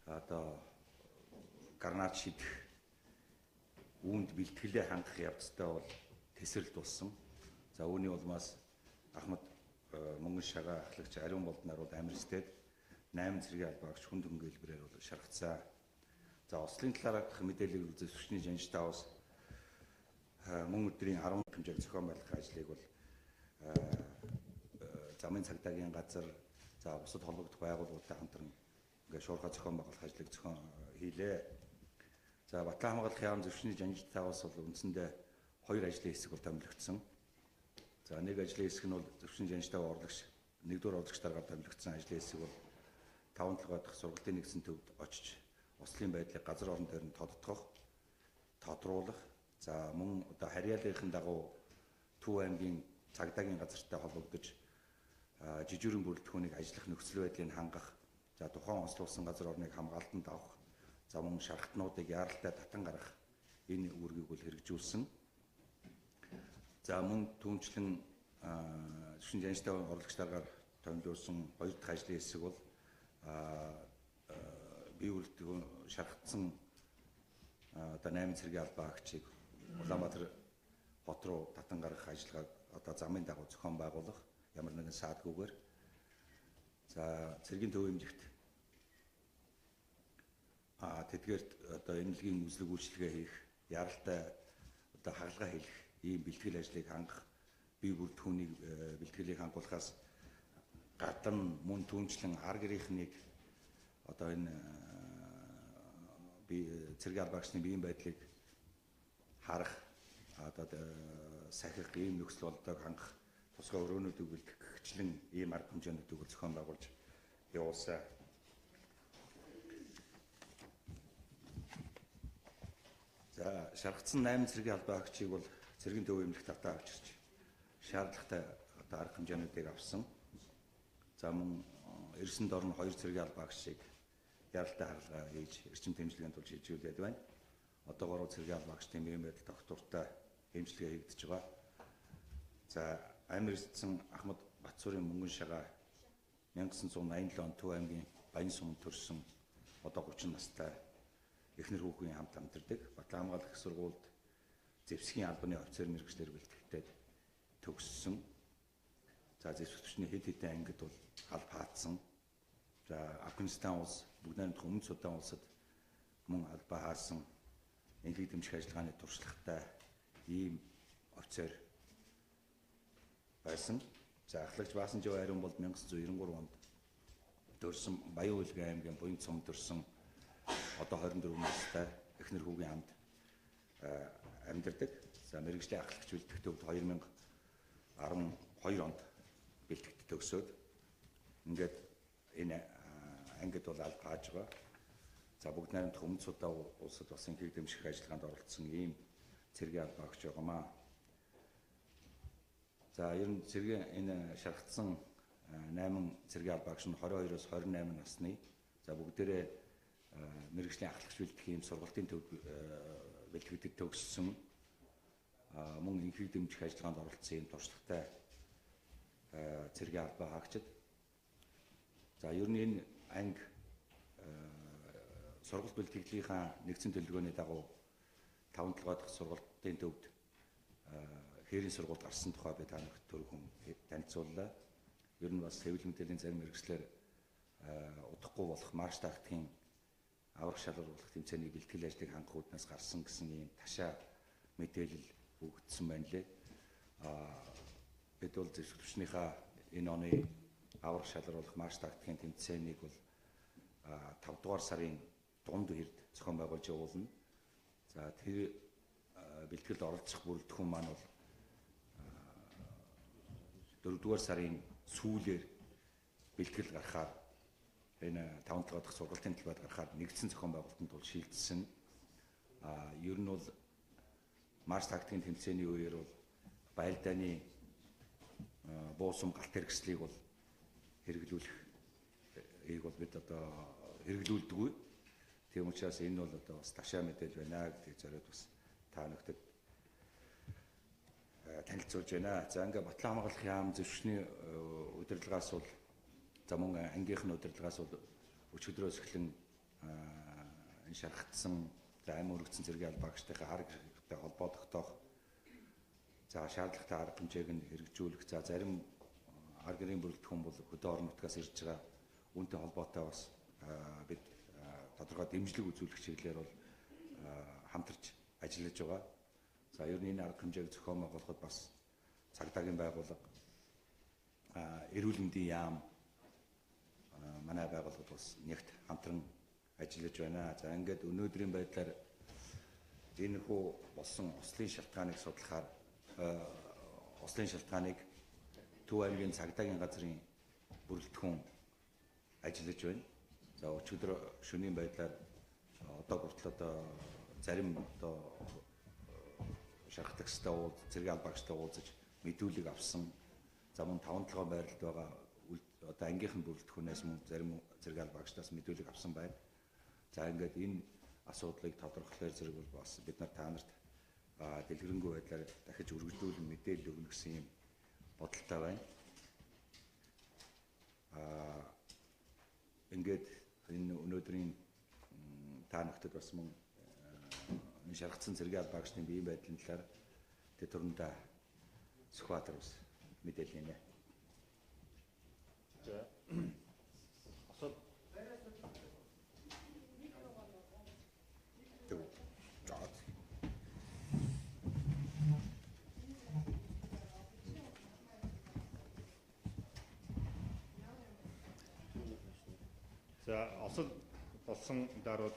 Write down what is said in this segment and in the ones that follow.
одоо гарнаад шидэх үүнд бэлтгэлээ хангах явцдаа бол тесрэлт болсон. За үүний улмаас Ахмад мөнгөн шагаа ахлагч Ариун Болд нарууд амжилтад 8 зэргийн албаагч хүнд хөнгөлбөрээр бол шаргацсан. За Ослын талаарх мэдээллийг үзэж Сүчний жанж тавс мөн өдрийн 10 хэмжээг зохион байгуулах ажлыг бол замын цагдаагийн газар за бусад холбогдох байгууллагуудтай хамтран ингээд шуурхай зохион байгуулах ажлыг хийлээ. За Батлан хамгааллын яам Зөвшний жанж тавс бол үндсэндээ 2 ажлын хэсэг бол томилогдсон. За нэг ажлын хэсэг нь бол Зөвшний жанж тав орлогч нэгдүгээр орлогч дараагаар томилогдсон ажлын хэсэг бол 5 толгой дахь сургалтын нэгдсэн төвд очиж Ослын байдлыг газар орон дээр нь тодруулах. За мөн одоо харьяаллын дагуу Төв аймгийн цагдаагийн газартай холбогдож жижигхэн бүрэлдэхүүнийг ажиллах нөхцөл байдлыг хангах. За тухайн онцлогдсон газар орныг хамгаалтанд авах. За мөн шаргатнуудыг яаралтай татан гаргах энэ үүргийг бол хэрэгжүүлсэн. За мөн түүнчлэн Зөвшний жанжтай орлогч дараагаар томилуулсан 2 дахь ажлын хэсэг бол бие бүрэлдэхүүн шаргатсан одоо 8 цэргийн албаагчийг Улаанбаатар хот руу татан гаргах ажиллагааг одоо замын дагуу зохион байгуулах ямар нэгэн саадгүйгээр. За цэргийн төв эмнэлэгт тэдгээрт одоо эмнэлгийн үзлэг үйлчилгээ хийх, яралтай одоо хагалгаа хийх ийм бэлтгэл ажлыг хангах, бие бүрэлдэхүүнийг бэлтгэлийг хангуулахаас гадна мөн түүнчлэн ар гэрийнхнийг одоо энэ цэргийн албаагчны биеийн байдлыг харах одоо сахих ийм нөхцөл болдог хангах тусгай өрөөнүүдийг бэлтгэгчлэн ийм арга хэмжээнүүдийг зохион байгуулж явуулсан. За шаргацсан 8 цэргийн албаагчийг бол цэргийн төв эмнэлэгт татаа авчирч шаардлагатай одоо арга хэмжээнүүдийг авсан. За мөн эрсэнд орно 2 цэргийн албаагчийг яралтай хагалгаа хийж эрчим тэмцлэгийн тулд шийдвэрлээд байна. Одоогоор цэргийн албаагчдын биеийн байдал тогтвортой эмчилгээ хийгдэж байгаа. За амир эзэн Ахмад Батсүрийн мөнгөн шагаа 1987 он Төв аймгийн Баян сумд төрсэн одоо 30 настай эхнэр хүүхэн хамт амьдардаг. Батлан хамгаалах их сургуульд зэвсгийн албаны офицер мэргэжлэр бэлтгэгдээд төгссөн. За зэвсгчний хэд хэдэн ангид бол алба хаацсан. За Афганистан улс, бүгд найрамдах Өмнөд Судан улсад мөн алба хаасан энхийг дэмжих ажиллагааны туршлагатай ийм офицер байсан. За ахлагч Баасанжив Ариун Болд 1993 онд төрсэн Баян Улгийн аймгийн Буян сумд төрсэн одоо 24 настай эхнэр хүүгийн хамт амьдардаг. За мэргэжлийн ахлагч бэлтгэх төвд 2012 онд бэлтгэгдэж төгсөөд ингээд энэ ангид бол алба хааж байгаа. За бүгд найрамдах Өмнөд Судан улсад бас энхийг дэмжих ажиллагаанд оролцсон ийм цэргийн албаагч байгаамаа. За ер нь цэргийн энэ шаргацсан 8 цэргийн албаагч нь 22-оос 28 насны. За бүгдээрээ мэргэжлийн ахлагч бэлтгэх ийм сургалтын төвд бэлтгэгдэж төгссөн. Мөн энхийг дэмжих ажиллагаанд оролцсон ийм туршлагатай цэргийн албаагчид. За ер нь энэ анги сургалт бэлтгэлийнхаа нэгдсэн төлөвлөгөөний дагуу 5 толгой дахь сургалтын төвд хээрийн сургалт гарсан тухай би та нарт түрүүн танилцууллаа. Ер нь бас хэвлэл мэдээллийн зарим мэргэжлэр удахгүй болох марш тактикийн аврах шалгаруулах тэмцээний бэлтгэл ажлыг хангах үүднээс гарсан гэсэн ийм ташаа мэдээлэл өгдсөн байна лээ. Бид бол зэвсгчнийхаа энэ оны аврах шалгаруулах марш тактикийн тэмцээнийг бол 5 дугаар сарын дунд үед зохион байгуулж явуулна. За тэр бэлтгэлд оролцох бүрэлдэхүүн маань бол 4 дугаар сарын сүүлээр бэлтгэл гаргахаар энэ 5 толгой дахь сургалтын талбайд гаргахаар нэгдсэн зохион байгуулалтанд бол шийдсэн. Ер нь бол марш тактикийн тэмцээний үеэр бол Баялдааны буусам галт хэрэгслийг бол хэрэглүүлэхийг бол бид одоо хэрэглүүлдэггүй. Тийм учраас энэ бол одоо бас ташаа мэдээлэл байна гэдгийг зориод бас та бүхэнд танилцуулж байна. За ингээ Батлан хамгааллын яам Зөвшний удирдлагаас бол за мөн ангийнх нь удирдлагаас бол өчигдрөөс эхлэн энэ шаргагдсан амь өргөцсөн цэргийн албан багшдынхаа арга хэрэгтэй холбоо тогтоох, за шаардлагатай арга хэмжээг нь хэрэгжүүлэх, за зарим арга гэрийн бүрэлдэхүүн бол хөдөө орон нутгаас ирж байгаа үүнтэй холбоотой бас бид тодорхой дэмжлэг үзүүлэх чиглэлээр бол хамтарч ажиллаж байгаа. За ер нь энэ арга хэмжээг зохион байгуулахад бас цагдаагийн байгууллага, эрүүл мэндийн яам манай байгууллагад бас нэгт хамтран ажиллаж байна. За ингээд өнөөдрийн байдлаар энэ хүү болсон ослын шалтгааныг судлахаар ослын шалтгааныг Төв аймгийн цагдаагийн газрын бүрэлдэхүүн ажиллаж байна. За өчигдөр шөнийн байдлаар одоо хүртэл зарим шархдагчтай цэргийн албан багштай уулзаж мэдүүлэг авсан. За мөн 5-7 байрлалд байгаа одоо ангийнхан бүрэлдэхүүнээс мөн зарим цэргийн албан багштаас мэдүүлэг авсан байна. За ингээд энэ асуудлыг тодорхойлохоор зэрэг бол бас бид нар та нарт дэлгэрэнгүй байдлаар дахиж үргэлжлүүлэн мэдээлэл өгнө гэсэн юм бодолтой байна. Ингээд энэ өнөөдрийн та нөхдөд бас мөн энэ шаргацсан цэргийн албан багшны биеийн байдлын талаар тэд түрүүндээ Сүхбаатар бас мэдээлэл нэ. За осол болсон даруйд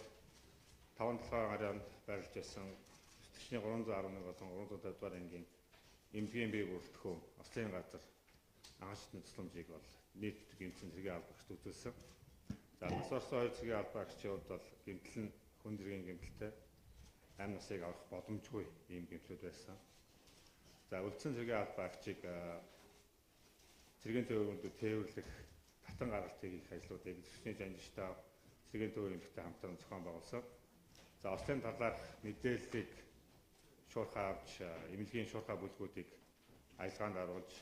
5-7 гаруйд байрлаж байсан Тэшний 311 болон 350 дугаар ангийн эмнэлгийн бие бүрэлдэхүүн ослын газар анхаарчны тусламжийг бол нийт гэмтсэн цэргийн албан багшд үзүүлсэн. За нас барсан 2 цэргийн албан багшийн хувьд бол гэмтэл нь хүн зэргийн гэмтэлтэй амь насыг авах боломжгүй ийм гэмтлүүд байсан. За үлдсэн цэргийн албан багшийг цэргийн төвөөрөмдөд тээвэрлэх татан гаргалтыг хийх ажлуудыг Тэшний жанжигчтай цэргийн төвөөрөмдтэй хамтран зохион байгуулсан. За ослын талаарх мэдээллийг шуурхай авч эмнэлгийн шуурхай бүлгүүдийг ажиллагаанд оруулж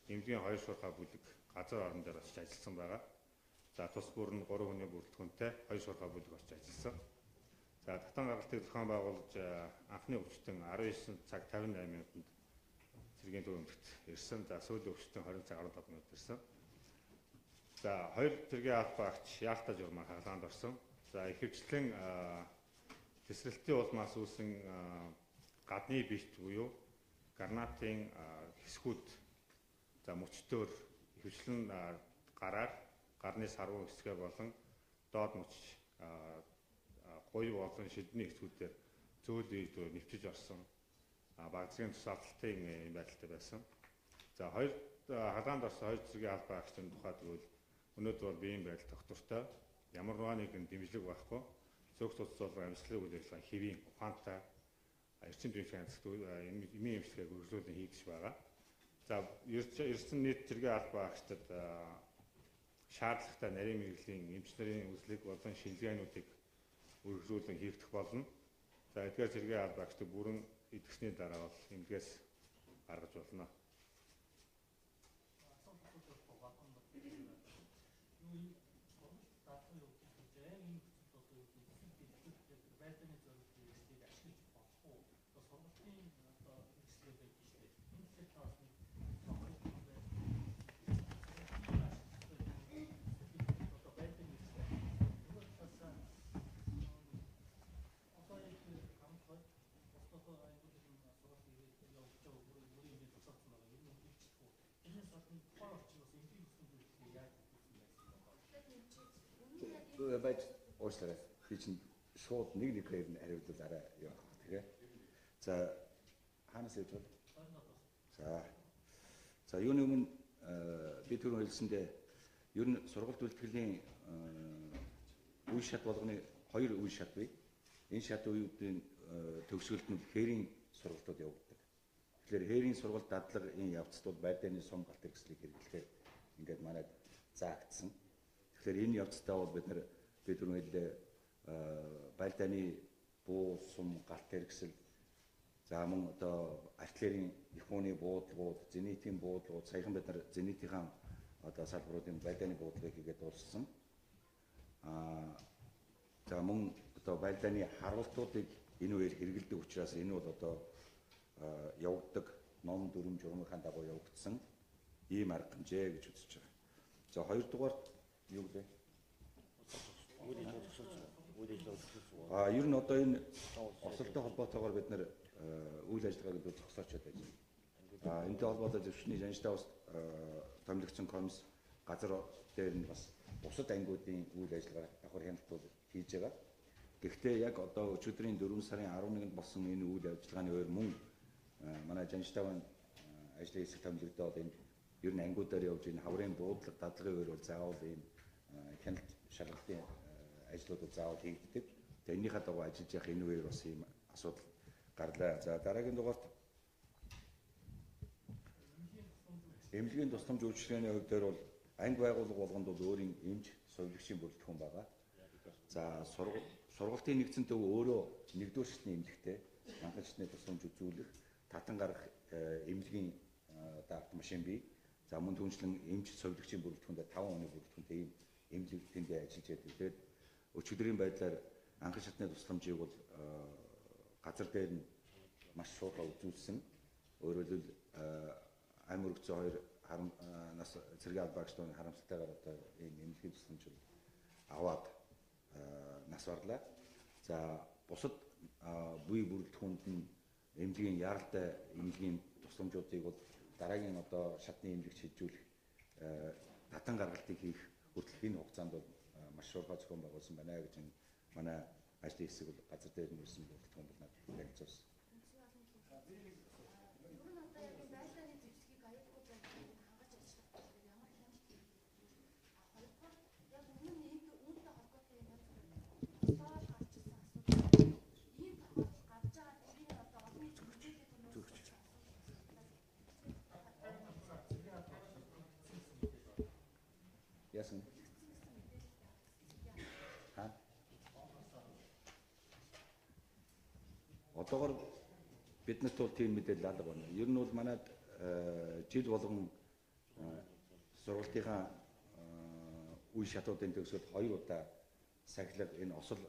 эмнэлгийн 2 шуурхай бүлэг газар орон дээр очиж ажилласан байгаа. За тус бүр нь 3 хүний бүрэлдэхүүнтэй 2 шуурхай бүлэг очиж ажилласан. За татан гаргалтыг зохион байгуулж анхны өвчтөн 19 цаг 58 минутанд цэргийн төвөөрөмдөгт ирсэн. За сүүлийн өвчтөн 20 цаг 17 минут ирсэн. За 2 цэргийн албан багш яалтаа журмаар хагалгаанд орсон. За ихэвчлэн тесрэлтийн улмаас үүсэн гадны бишт буюу гранатын хэсгүүд, за мөчтөөр ихэвчлэн гараар гарны сарвуу хэсгээ болон доод мөч гоё болон шидний хэсгүүдээр зөөл ийд нэвчиж орсон багцгийн тусаалтын юм байдалтай байсан. За 2 хагалгаанд орсон 2 цэргийн албан багшийн тухайд гэвэл өнөөдөр бол биеийн байдал тогтвортой, ямар нэгэн дэмжлэг байхгүй, зөвхөн цуцлуулгын амьсгалын үйл ажиллагаа хэвийн ухаантай эрчим төвчийн эмийн эмчилгээг үргэлжлүүлэн хийгдэж байгаа. За ердсэн нийт цэргийн албан багштад шаардлагатай нарийн мэргэжлийн эмч нарын үзлэг болон шинжилгээнүүдийг үргэлжлүүлэн хийгдэх болно. За эдгээр цэргийн албан багштыг бүрэн идэвхсний дараа бол эмнэлгээс гаргаж болно. Байж уучлаарай. Би чинь шууд нэг хэвээр нь хариулбал арай юу авах тэгээ. За хаанаас явж байна? За юуны өмнө би түрүү хэлсэндээ ер нь сургалт үйлтгэлийн үе шат болгоны 2 үе шат бий. Энэ шат үеүүдийн төгсгөлд нь хээрийн сургалтууд явагддаг. Тэгэхээр хээрийн сургалт дадлагын явцад бол байдааны сум галт хэрэгслийг хэрэглэхээр ингээд манайд заагдсан. Тэгэхээр энэ явцдаа бол бид түрүү хэллээ байлдааны буу сум галт хэрэгсэл, за мөн одоо артиллерийн их хууны буудлагууд, зенитийн буудлагууд, саяхан бид нар зенитийн одоо салбаруудын байлдааны буудлагыг хийгээд дууссан. За мөн одоо байлдааны харуултуудыг энэ үеэр хэрэгэлдэг учраас энэ бол одоо явагддаг ном дүрм журмынхаа дагуу явагдсан ийм арга хэмжээ гэж үзэж байгаа. За хоёрдугаар юу гэлээ? Ер нь одоо энэ осолтой холбоотойгоор бид нэр үйл ажиллагааг л зогсоочод байна. Энэтэй холбоотой зөвшөөрлийн жанштай бас томилогдсон комисс газар дээр нь бас бусад ангиудын үйл ажиллагаа давхар хяналтууд хийж байгаа. Гэхдээ яг одоо өчигдрийн 4 сарын 11-нд болсон энэ үйл ажиллагааны өөр мөн манай жанштайван ажлын хэсэг томилогдоод энэ ер нь ангиудаар явж энэ хаврын буудлага дадлагын өөр бол заавал ийм хяналт шалгалтын ажлуудыг заавал хийгддэг. Тэгээ энийхээ дагуу ажиллаж явах энэ үеэр бас ийм асуудал гарлаа. За дараагийн дугаарт эмнэлгийн тусламж үйлчилгээний хувьд дээр бол анги байгууллага болгонд бол өөрийн эмч совилогчийн бүрэлдэхүүн байгаа. За сургалтын нэгдсэн төв өөрөө нэгдүгээр шатны эмнэлэгтэй анхан шатны тусламж үзүүлэх татан гарах эмнэлгийн автомашин бий. За мөн түншлэн эмч совилогчийн бүрэлдэхүүндээ 5 оны бүрэлдэхүүнтэй ийм эмнэлэг тэндээ ажиллаж байдаг. Тэгээд өчигдрийн байдлаар анхан шатны тусламжийг бол газар дээр нь маш шуурхай үзүүлсэн. Өөрөөр хэлбэл аймаг өргөцсөн 2 нас цэргийн албаагчдын харамсалтайгаар одоо ийм эмнэлгийн тусламж аваад нас барлаа. За бусад буй бүрэлдэхүүнд нь эмнэлгийн яаралтай эмнэлгийн тусламжуудыг бол дараагийн одоо шатны эмнэлэгч шилжүүлэх татан гаргалтыг хийх хүртэлх энэ хугацаанд бол маш шуурхай зохион байгуулсан байна гэж манай ажлын хэсэг бол газар дээр нь ирсэн бүрэлдэхүүн бол надад танилцуулсан. Яасан? Одоогор биднэрт бол тийм мэдээлэл алга байна. Ер нь бол манайд жил болгон сургалтынхаа үе шатуудын төгсгөл 2 удаа сахилга энэ осол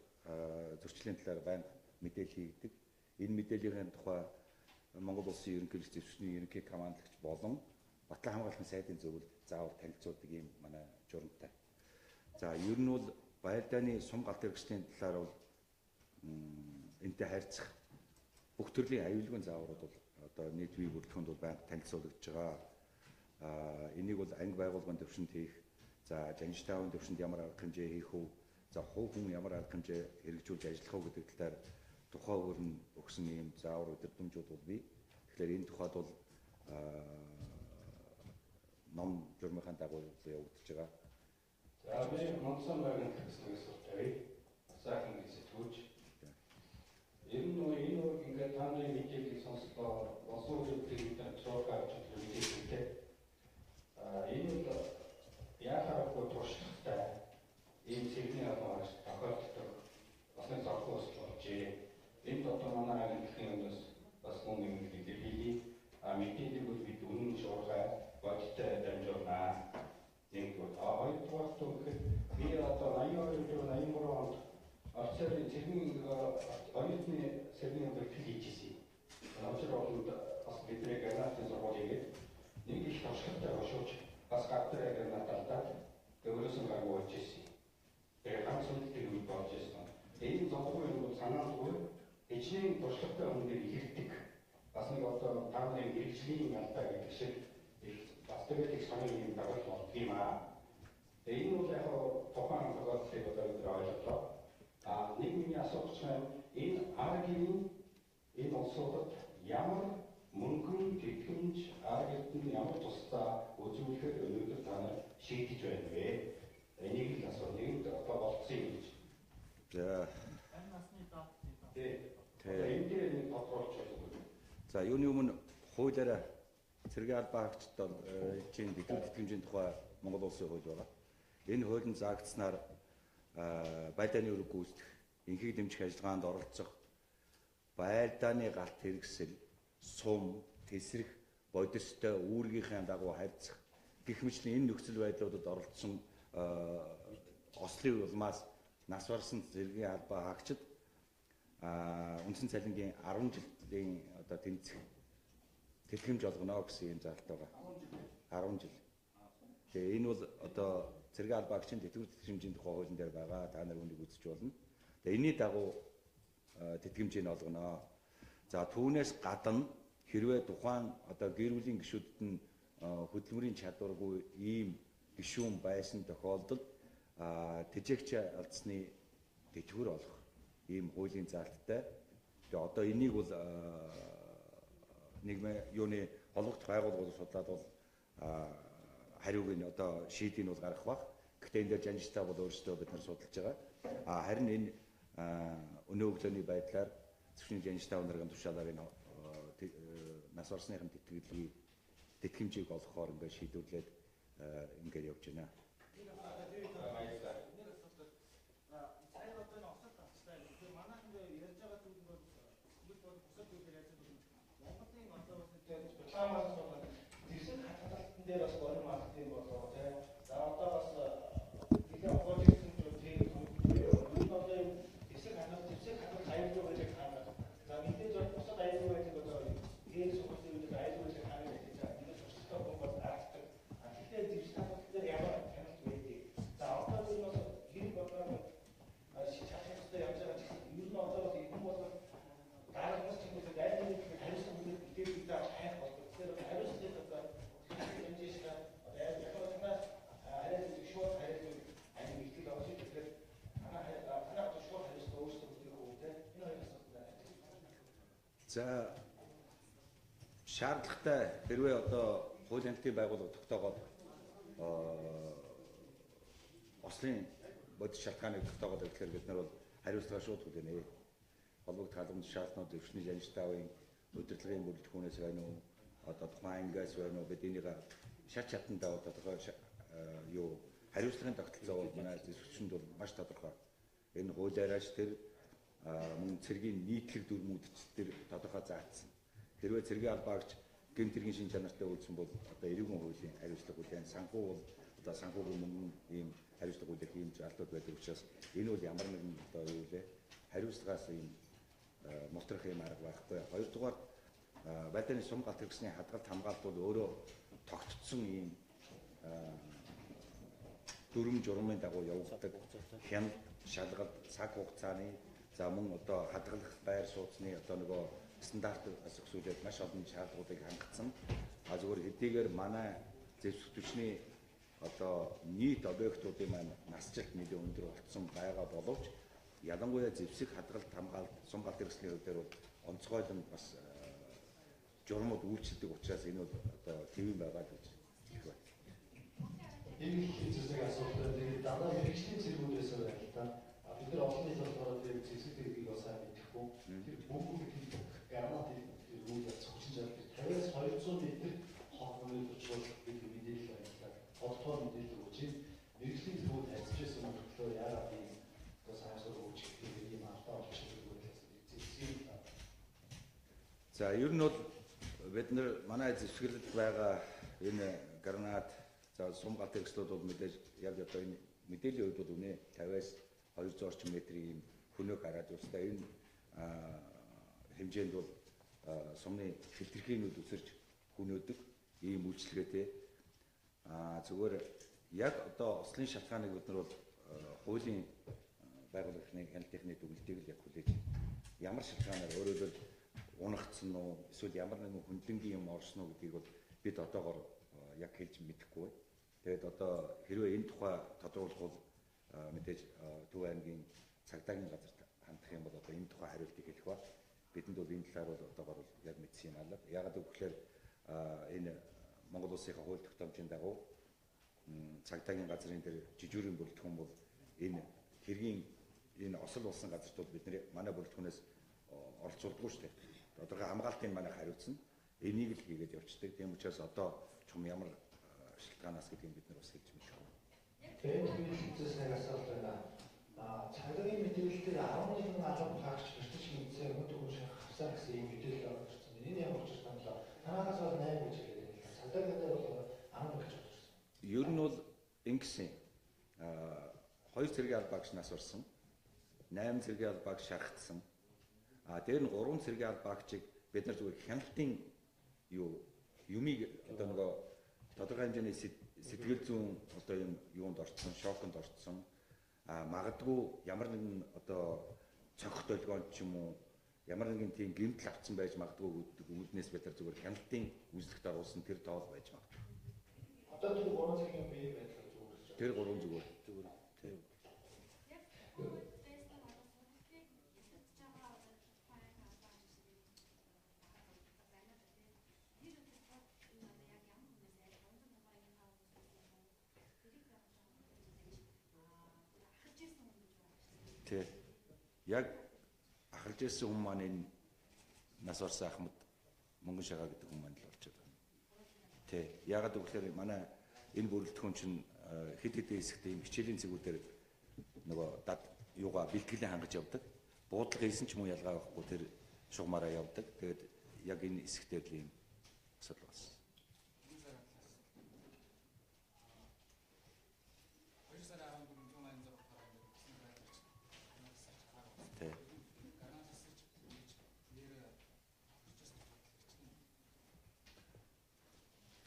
зөрчлийн талаар байнга мэдээлэл хийгдэг. Энэ мэдээллийн тухай Монгол Улсын ерөнхий зөвшөөрлийн ерөнхий командлагч болон Батлан хамгаалалтын сайдын зөвлөлд заавал танилцуулдаг юм манай журамтай. За ер нь бол байлдааны сум галт хэрэгслийн талаар бол энэтэй харьцах бүх төрлийн аюулгүй зааврууд бол одоо нийтмийн бүрэлдэхүүнд бол байнга танилцуулагдж байгаа. Энийг бол анги байгууллагын төвшөнд хийх, за жанжтаавын төвшөнд ямар арга хэмжээ хийх үү, за хувь хүн ямар арга хэмжээ хэрэгжүүлж ажиллах уу гэдэг талаар тухай өөр нь өгсөн ийм заавар өдөрдмжүүд бол бий. Тэгэхээр энэ тухайд бол ном журмынхаа дагуу явагдаж байгаа. За би Монсон байрны хэсгээс сурталчилъя. Сайхан хэсэгтүүж. Энэ нь ингээд таны мэдээллийг сонслоо болсон зүйлийг цоогоор хэлчихлээ. Энэ яахааргүй туршлагатай ийм сэргийн аваач тохиолддог басны зархуус болжээ. Энд одоо манай агентлагын өмнөөс бас мөн нэг илэрхийлье. Мэдээллийг бол бид үнэн шуурхай бодтой дамжуулнаа. Нэгдүгээр хоёрдугаар түүхэд би одоо 82-83 онд орцоор цэргийн оюутны сэргийн хөтөлбөр хийжсэн. Намжир болоод бас бидний гранатын сургуулийг нэг их туршлагатай бошууч бас гадраа гранаталдаад өөрөөсөө гаргуулж ирсэн. Тэгээ ганц үнэтэй үйл болж ирсэн. Энэ зовлон юм бол санаандгүй эчнийн туршлагатай хүмүүст ихэрдэг. Бас нэг одоо тааны хэрэгжлийн ялдаа гэдэг шиг бас тэгээд их санаа юм дагаж болд юм аа. Энэ бол яг тухайн тохиолдлыг одоо бид ойлголоо. Нэг миний асуух чинь энэ аргийн энэ улсуудад ямар мөнгөн тэтгэмж аргид нь ямар тусдаа үзүүлэхээр өнөөдөр та нар шийдэж байна вэ? Энийг л асуу. Нэг одоо болцсон юм гэж. За. Энэ дээр тодорхойлж байна. За юуны өмнө хуулиараа цэргийн албаагчдад чинь тэтгэмжийн тухай Монгол Улсын хууль байгаа. Энэ хуулийн заагдсанаар байлдааны үүрэг гүйцэтгэх, энхийг дэмжих ажиллагаанд оролцох, байлдааны галт хэрэгсэл, сум, тесрэх, бодистой үүргийнхээ дагуу харьцах гэх мэтлэн энэ нөхцөл байдлуудад оролцсон ослын улмаас нас барсан зэргийн албаа хаагчид үндсэн цалингийн 10 жилийн одоо тэнцэх тэтгэмж олгоно гэсэн юм зарлалт байгаа. 10 жил. Тэгээ энэ бол одоо цэргийн албаа хаагчийн тэтгэмжийн тухай хуулийн дээр байгаа. Та нар үнийг үзэж болно. Тэгээ энэний дагуу тэтгэмжийг олгоно. За түүнээс гадна хэрвээ тухайн одоо гэр бүлийн гишүүдэд нь хөдөлмөрийн чадваргүй ийм гишүүн байсан тохиолдолд тэжээгч алдсны тэтгэвэр олох ийм хуулийн залттай. Тэгээ одоо энийг бол нийгмийн юуны холбогдох байгууллагууд судлаад бол хариуг нь одоо шийдийг нь бол гаргах бах. Гэхдээ энэ дээр жанжтай бол өөрсдөө бид нар судалж байгаа. Харин энэ өнөө өглөөний байдлаар зөвхөн жанжтай өнөргөн тушаалаар энэ нас барсныхын тэтгэмжийг олохоор ингээд шийдвэрлээд ингээд явж байна. дээр бас горим мартын болоо тий. За одоо бас дэлхийн хуулийн зүйл тийм энэ одоо хэсэг хадгалт аюулгүй байж хаана. За мэдээж бол бусад аюулгүй байдаг одоо ийм сүхтэй үед аюулгүй байж хаана гэдэг чинь энэ зөвшөлтөө хүмүүс аргадаг. Тэгэхээр дижитал дээр ямар хяналт байдаг. За одоо энэ бас хэрэг болоод шийдэх явж байгаа чинь ер нь одоо бас энэ бол дараа нь ч юм уу дайны хариуцлага бүтээл бүтээлүүдээ хайх болдог. Тэгэхээр хариуцлага одоо За шаардлагатай хэрвээ одоо хуулийн хэлтийн байгууллага тогтоогоод ослын бодис шалтгааныг тогтоогоод ирэхээр бид нар бол хариуцлага шууд хүлээнэ. Холбогд хаалганд шаардлагууд өвчний жанжтаавын удирдлагын бүрэлдэхүүнээс байна уу? Одоо тухайн ангиас байна уу? Бид энийг шат чатандаа тодорхой юу хариуцлагын тогтолцоо бол манай зөвшөөрчөнд бол маш тодорхой. Энэ хуулиараач тэр мөн цэргийн нийтлэг дүрмүүдч тэр тодорхой заагдсан. Хэрвээ цэргийн албаагч гэмт хэргийн шин чанартай үйлдсэн бол одоо эрүүгийн хуулийн хариуцлага хүлээн. Санхүү бол одоо санхүүгийн мөн ийм хариуцлага хүлээх ийм залтууд байдаг учраас энэ бол ямар нэгэн одоо юу вэ? Хариуцлагаас ийм моторох юм арга байхгүй. Хоёрдугаар байдааны сум галт хэрэгсний хадгалт хамгаалт бол өөрөө тогтцсон ийм дүрм журмын дагуу явагддаг хяналт, шалгалт, цаг хугацааны за мөн одоо хадгалах байр сууцны одоо нөгөө стандарт өсвөлээд маш олон шаардлагуудыг хангацсан. Зүгээр хэдийгээр манай зэвсэгчний одоо нийт объектуудын маань насжилт нэлээд өндөр болцсон байгаа боловч ялангуяа зэвсэг хадгалт хамгаалалт сум галт хэрэгслийн хувьд бол онцгойлон бас журмууд үйлчлдэг учраас энэ бол одоо хэвэн байгаа гэж хэлэх байна. Энэ хэзээ асуудал дээр дандаа мэрэгчлийн зэргүүдээс байна л да. Бид нар олон нийт болохоор тэр зэвсэг тэргийг бас сайн мэдэхгүй. Тэр бүгд гарнат үйл зөвшөөрч байгаа 50-200 метр хоолны төвчл бид мэдээлэл байлаа. Тодорхой мэдээлэл өгч мэрэгчлийн зэргүүд ажиллажсэн мөртлөө яагаад ийм одоо сайнсаар өгч ийм алдаа болчихсон гэдэг нь. За ер нь бол бид нар манай зэвсгэлд байгаа энэ гранат за сум галт хэрэгслүүд бол мэдээж яг одоо энэ мэдээллийн хувьд бол үнэ 50-аас 200 орчим метрийн ийм хөнөök хараад үстэй энэ хэмжээнд бол сумны хэтэрхийнүүд үсэрч хөнөөдөг ийм үйлчлэгээтэй. Зүгээр яг одоо ослын шалтгааныг бид нар бол хуулийн байгууллагын хяналтын дүгнэлтийг л яг хүлээж ямар шалтгаанаар өөрөөр унагдсан уу эсвэл ямар нэгэн хүндэнгийн юм орсон уу гэдгийг бол бид одоогоор яг хэлж мэдэхгүй. Тэгээд одоо хэрвээ энэ тухай тодруулах бол мэдээж Төв аймгийн цагдаагийн газарт хандах юм бол одоо энэ тухай хариултыг хэлэх ба бидэнд бол энэ талаар бол одоогоор бол яг мэдсэн юм аа. Яагаад гэвэл энэ Монгол улсын хууль тогтоомжийн дагуу цагдаагийн газрын дээр жижүүрийн бүрэлдэхүүн бол энэ хэргийн энэ осол болсон газарт бол бидний манай бүрэлдэхүүнээс оролцуулдаггүй шүү дээ. Тодорхой хамгаалтын манайх хариуцсан. Энийг л хийгээд явцдаг. Тийм учраас одоо чум ямар шалтгаанаас гэдгийг бид нар бас хэлж мэдэхгүй. Тэгээд мэдээлэлээс нэг асуулт байна. Цагдаагийн мэдээлэлээр 11 албан хаагч бэртэж мэдсэн өдөр хавсаа гэсэн юм мэдээлэл орсон. Энэ ямар ч саналаа. Танаас бол 8 гэж хэлээд байна. Цагдаагийн дээр бол 10 гэж бодсон. Ер нь бол ингэсэн. Хоёр цэргийн албаагч нас орсон. 8 цэргийн албааг шаргацсан. Тэр нь 3 цэргийн албаагчийг бид нар зүгээр хяналтын юмыг одоо нөгөө тодорхой хэмжээний сэтгэл зүйн одоо юм юунд орцсон, шоконд орцсон. Магадгүй ямар нэгэн одоо цонх долгоонд ч юм уу ямар нэгэн тийм гэмтэл авсан байж магадгүй үүднээс бид нар зүгээр хяналтын үзлэгт оруулсан тэр тоол байж магадгүй. Одоо тэр 3 цагийн бие байдлаар зүгээр. Тэр 3 зүгээр. Тийм. Тэг. Яг ахалж ирсэн хүмүүс маань энэ нас орсон Ахмад Мөнгөн Шагаа гэдэг хүмүүс маань л болж байгаа. Тэг. Ягаад гэвэл манай энэ бүрэлдэхүүн чинь хэд хэдэн хэсэгт ийм хичээлийн цэгүүдээр нөгөө дад юугаа бэлтгэлээ хангаж явдаг. Буудлага хийсэн ч юм уу ялгаа байхгүй тэр шугамаараа явдаг. Тэгээд яг энэ хэсэгтээ л ийм асуудал болсон.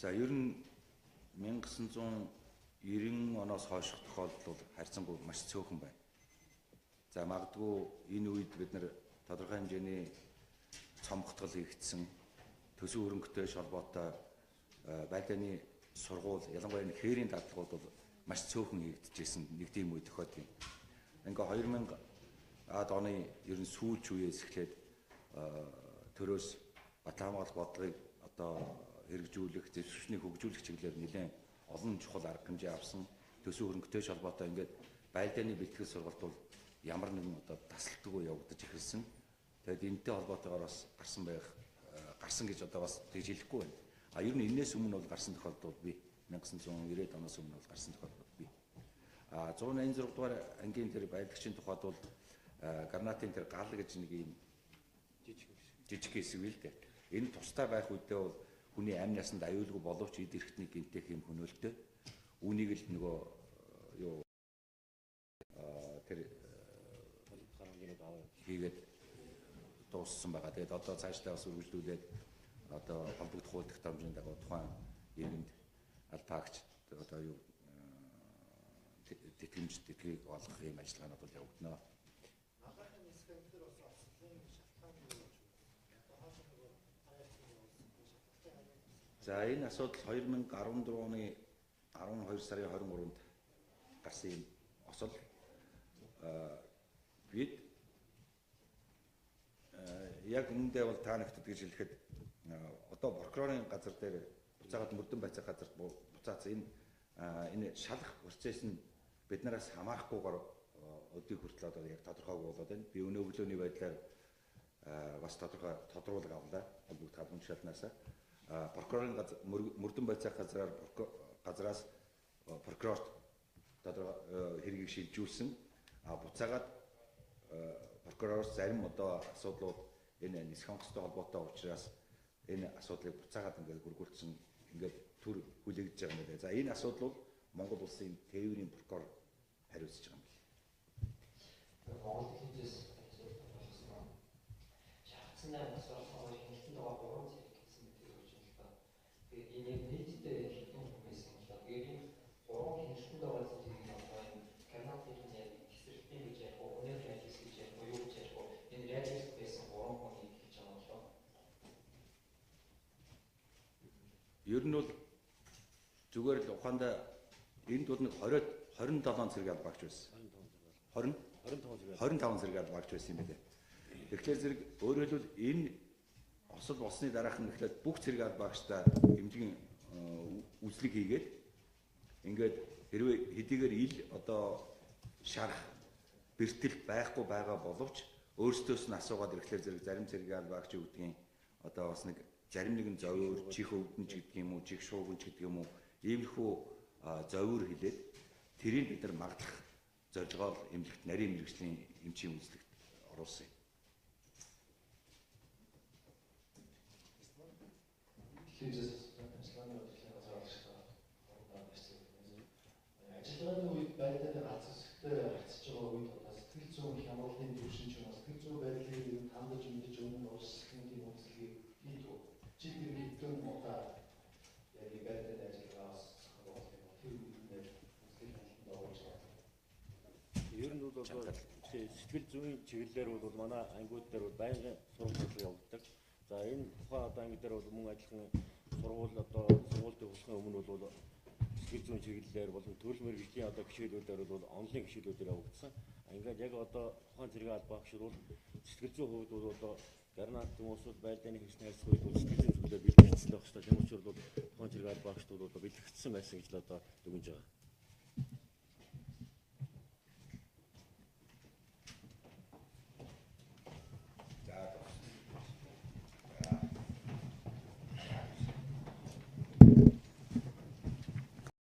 За ер нь 1990 оноос хойших тохиолдол бол харьцангуй маш цөөхөн байна. За магадгүй энэ үед бид нар тодорхой хэмжээний цомгтгол хийгдсэн төсөв хөрөнгөтэй холбоотой байлдааны сургууль, ялангуяа энэ хээрийн даатгууд бол маш цөөхөн хийгдчихсэн нэг тийм үе тохиолдсон. Ингээ 2000 оны ер нь сүүлч үеэс эхлээд төрөөс Батлан хамгаалах бодлогыг одоо хэрэгжүүлэх, зөвшөөрснийг хөгжүүлэх чиглэлээр нэлээд олон чухал арга хэмжээ авсан. Төсөв хөрөнгөтэй холбоотой ингээд байлдааны бэлтгэл сургалт бол ямар нэгэн одоо тасалтгүй явагдаж эхэлсэн. Тэгэд энэтэй холбоотойгоор бас гарсан гэж одоо бас тэгж хэлэхгүй байна. Ер нь энэс өмнө бол гарсан тохиолдол бий. 1990 оноос өмнө бол гарсан тохиолдол бий. 186 дугаар ангийн тэр байлагчийн тухайд бол Гарнатын тэр гал гэж нэг юм жижиг хэсэг үйл дээ. Энэ тустай байх үедээ бол хүний амь насанд аюулгүй боловч эд эрхтний гинтэх юм хөнөөлтөө үүнийг л нөгөө юу тэр хийгээд дууссан байгаа. Тэгээд одоо цаашдаа бас үргэлжлүүлээд одоо холбогдох хууль тогтоомжийн дагуу тухайн иргэнд албаагч одоо юу тэтгэмжийг олгох юм ажиллагаанууд бол явагдана. За энэ асуудал 2014 оны 12 сарын 23-нд гарсан юм осол бид яг үүндээ бол та нэгтэд гэж хэлэхэд одоо прокурорын газар дээр буцаагаад мөрдөн байцаах газарт буцаацсан энэ шалах процесс нь биднээс хамаарахгүйгээр өдийг хүртэл одоо яг тодорхойгүй болоод байна. Би өнөө өглөөний байдлаар бас тодорхой тодруулга авлаа холбогдох хамт шалнаас. Прокурорын мөрдөн байцаах газраас прокурорт тодорхой хэргийг шилжүүлсэн. Буцаагаад прокуророос зарим одоо асуудлууд энэ нисэх онгоцтой холбоотой учраас энэ асуудлыг буцаагаад ингээд гөргүүлсэн ингээд төр хүлээгдэж байгаа юм байна. За энэ асуудал бол Монгол улсын тээврийн прокурор хариуцж байгаа юм байна. Монгол хэлнээс асуусан. Шахацсан нас орсон хэлсэн байгаа 3 зэрэг гэсэн мэт өгч юм л та. Тэгээд энэ нийтдээ хэдэн хүн байсан юм л та. Тэгээд энэ 3 хэлсэн байгаа зүйлийг одоо Канадын яг хэсэгтийн гэж яг өнөр хэлс гэж яг юу гэж яг энэ реалист байсан 3 хүнийг хэлж байгаа болоо. Ер нь бол зүгээр л ухаандаа энд бол нэг 27 зэрэг албаагч байсан. 25 зэрэг албаагч байсан юм байна. Тэгэхээр зэрэг өөрөөр хэлбэл энэ осол болсны дараахан эхлээд бүх зэрэг албаагчтай хэмжигэн үзлэг хийгээд ингээд хэрвээ хэдийгээр ил одоо шарах бэртэл байхгүй байгаа боловч өөрсдөөс нь асуугаад ирэхлээр зэрэг зарим зэрэг албаагч үүдгийн одоо бас нэг зарим нэгэн зовёр, чих өвдөнч гэдэг юм уу, чих шуугинч гэдэг юм уу, иймэрхүү зовёр хилээд тэрийг бид нар магадлах зорилгоор эмнэлэгт нарийн мэрэгжлийн эмчийн үзлэгт оруулсан юм. Ажиллагааны үед байдлаар гац хэсэгтэй харьцаж байгаа үед бас сэтгэл зүйн хямралын төвшин ч бас сэтгэл зүй байдлыг ер нь хандаж мэдж өмнө уусгахын тийм үнэлгийг хийх үү? Чи тэр хэдэн удаа яг ಈ байдлаар ажиллагаас болох юм уу? Тэр үедээ сэтгэл хандлтанд оруулж байгаа. Ер нь бол сэтгэл зүйн чиглэлээр бол манай ангиуд дээр бол байнгын сургалт явагддаг. За энэ тухайн одоо анги дээр бол мөн адилхан сургууль сургуульд төгсөхын өмнө бол сэтгэл зүйн чиглэлээр болон төрөл мэргэжлийн одоо гишээлүүдээр бол онлайн гишээлүүдээр явагдсан. Ингээд яг одоо тухайн зэрэг албаа гишүүд бол сэтгэл зүйн хувьд бол одоо гарнаад хүмүүсүүд байлдааны хэвсний харьцуулт сэтгэл зүйн зүйлээр бэлтгэгдсэн байх хэрэгтэй. Тийм учраас бол тухайн зэрэг албаа гишүүд бол бэлтгэгдсэн байсан гэж л одоо дүгнэж байгаа.